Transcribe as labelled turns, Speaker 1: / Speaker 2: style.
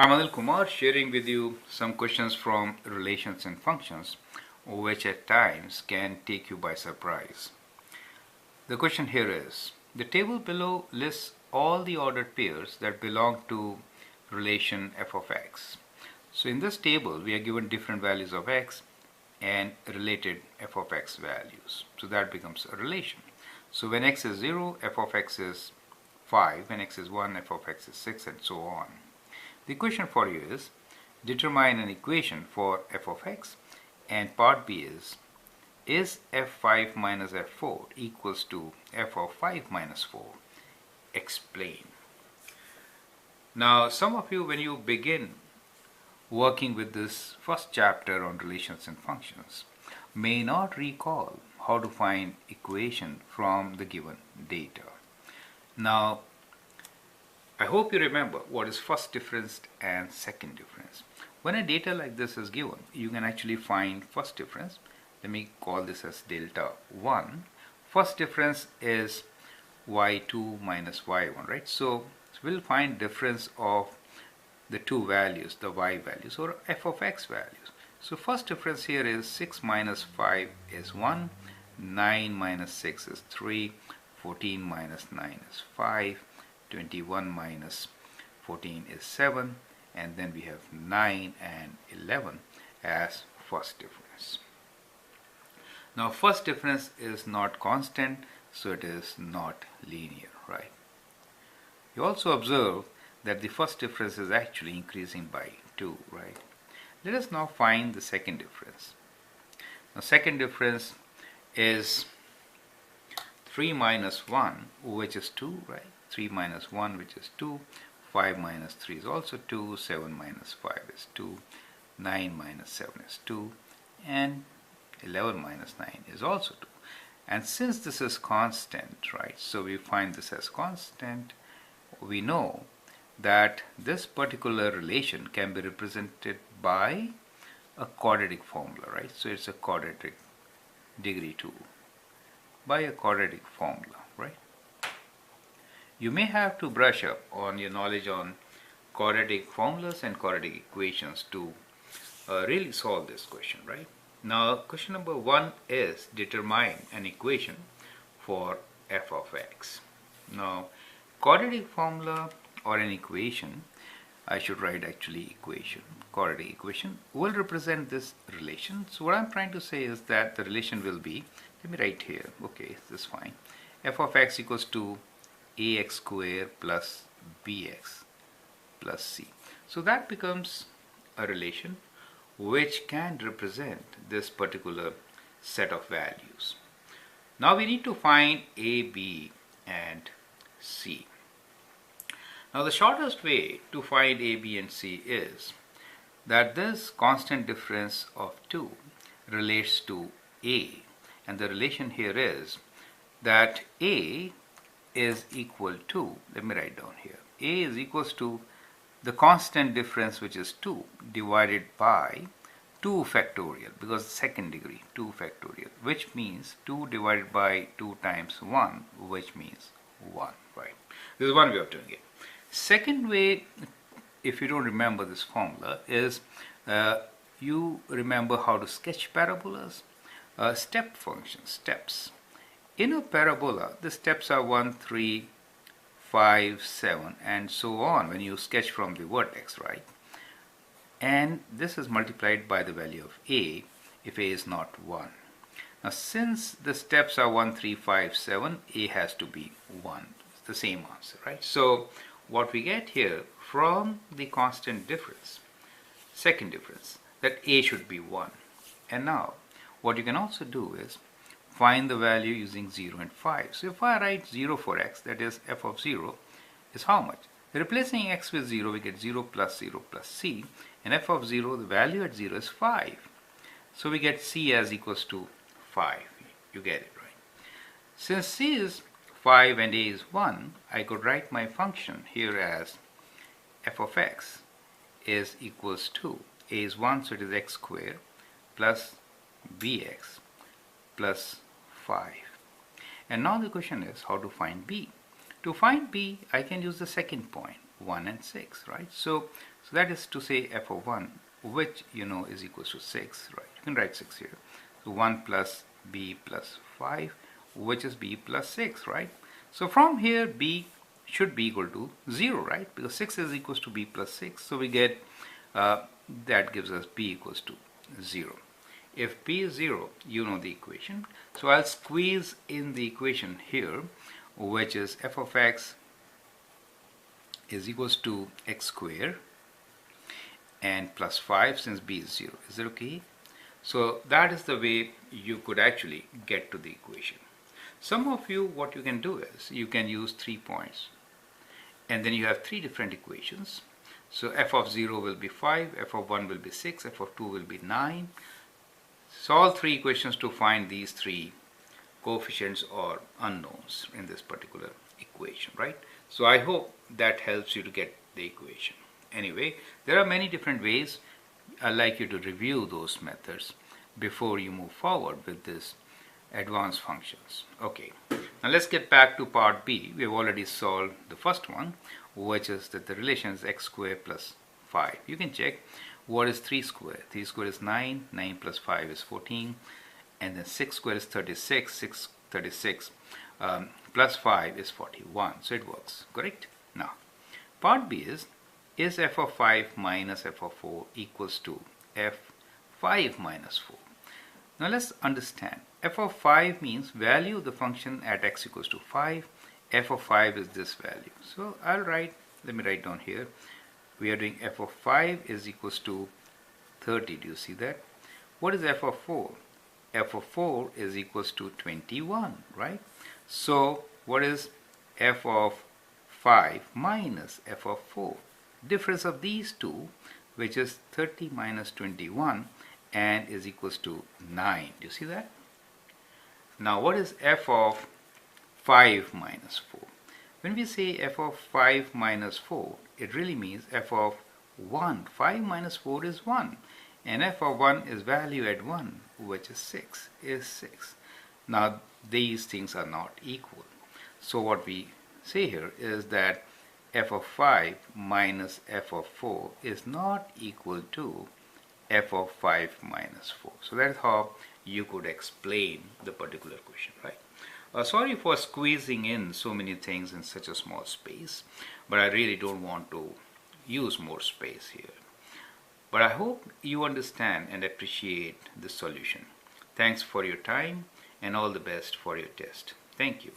Speaker 1: I'm Anil Kumar sharing with you some questions from relations and functions which at times can take you by surprise. The question here is, the table below lists all the ordered pairs that belong to relation f of x. So in this table we are given different values of x and related f of x values. So that becomes a relation. So when x is 0, f of x is 5, when x is 1, f of x is 6, and so on. The equation for you is, determine an equation for f of x, and part B is f5 minus f4 equals to f of 5 minus 4? Explain. Now some of you, when you begin working with this first chapter on relations and functions, may not recall how to find equation from the given data. Now I hope you remember what is first difference and second difference. When a data like this is given, you can actually find first difference. Let me call this as delta 1. First difference is y2 minus y1, right? So we'll find difference of the two values, the y values or f of x values. So first difference here is 6 minus 5 is 1, 9 minus 6 is 3, 14 minus 9 is 5, 21 minus 14 is 7, and then we have 9 and 11 as first difference. Now first difference is not constant, so it is not linear, right? You also observe that the first difference is actually increasing by 2, right? Let us now find the second difference. Now second difference is 3 minus 1, which is 2, right? 3 minus 1, which is 2, 5 minus 3 is also 2, 7 minus 5 is 2, 9 minus 7 is 2, and 11 minus 9 is also 2. And since this is constant, right, so we find this as constant, we know that this particular relation can be represented by a quadratic formula, right? So it's a quadratic degree 2 by a quadratic formula, right? You may have to brush up on your knowledge on quadratic formulas and quadratic equations to really solve this question, right? Now question number 1 is, determine an equation for f of x. Now quadratic formula or an equation, I should write actually equation, quadratic equation will represent this relation. So what I'm trying to say is that the relation will be, let me write here, okay, this is fine, f of x equals to ax squared plus bx plus c. So that becomes a relation which can represent this particular set of values. Now we need to find a, b, and c. Now the shortest way to find a, b, and c is that this constant difference of 2 relates to a, and the relation here is that a is equal to, let me write down here, a is equals to the constant difference, which is 2, divided by 2 factorial, because second degree 2 factorial, which means 2 divided by 2 times 1, which means 1, right? This is one way of doing it. Second way, if you don't remember this formula, is you remember how to sketch parabolas, step functions, steps. In a parabola, the steps are 1, 3, 5, 7, and so on when you sketch from the vertex, right? And this is multiplied by the value of a if a is not 1. Now since the steps are 1, 3, 5, 7, a has to be 1. It's the same answer, right? So what we get here from the constant difference, second difference, that a should be 1. And now what you can also do is find the value using 0 and 5. So if I write 0 for x, that is f of 0 is how much? Replacing x with 0, we get 0 plus c, and f of 0, the value at 0 is 5. So we get c as equals to 5. You get it, right? Since c is 5 and a is 1, I could write my function here as f of x is equals to, a is 1, so it is x squared plus bx plus 5. And now the question is how to find b. To find b, I can use the second point, 1 and 6, right? So So that is to say f of 1, which you know is equals to 6, right? You can write 6 here. So 1 plus b plus 5, which is b plus 6, right? So from here b should be equal to 0, right? Because 6 is equals to b plus 6. So we get, that gives us b equals to 0. If b is 0, you know the equation. So I'll squeeze in the equation here, which is f of x is equals to x square and plus 5 since b is 0. Is it okay? So that is the way you could actually get to the equation. Some of you, what you can do is you can use 3 points, and then you have 3 different equations. So f of 0 will be 5, f of 1 will be 6, f of 2 will be 9. Solve 3 equations to find these 3 coefficients or unknowns in this particular equation, right? So I hope that helps you to get the equation. Anyway, there are many different ways. I'd like you to review those methods before you move forward with this advanced functions. Okay, now let's get back to part B. We have already solved the first one, which is that the relation is x squared plus 5. You can check what is 3 squared. 3 squared is 9, 9 plus 5 is 14, and then 6 squared is 36, 36 plus 5 is 41. So it works, correct? Now, part B is f of 5 minus f of 4 equals to f5 minus 4. Now let's understand. F of 5 means value of the function at x equals to 5. F of 5 is this value. So let me write down here. We are doing f of 5 is equals to 30. Do you see that? What is f of 4? F of 4 is equals to 21, right? So what is f of 5 minus f of 4? Difference of these two, which is 30 minus 21, and is equals to 9. Do you see that? Now what is f of 5 minus 4? When we say f of 5 minus 4, it really means f of 1. 5 minus 4 is 1, and f of 1 is value at 1, which is 6, Now these things are not equal. So what we say here is that f of 5 minus f of 4 is not equal to f of 5 minus 4. So that is how you could explain the particular question, right? Sorry for squeezing in so many things in such a small space, but I really don't want to use more space here. But I hope you understand and appreciate the solution. Thanks for your time and all the best for your test. Thank you.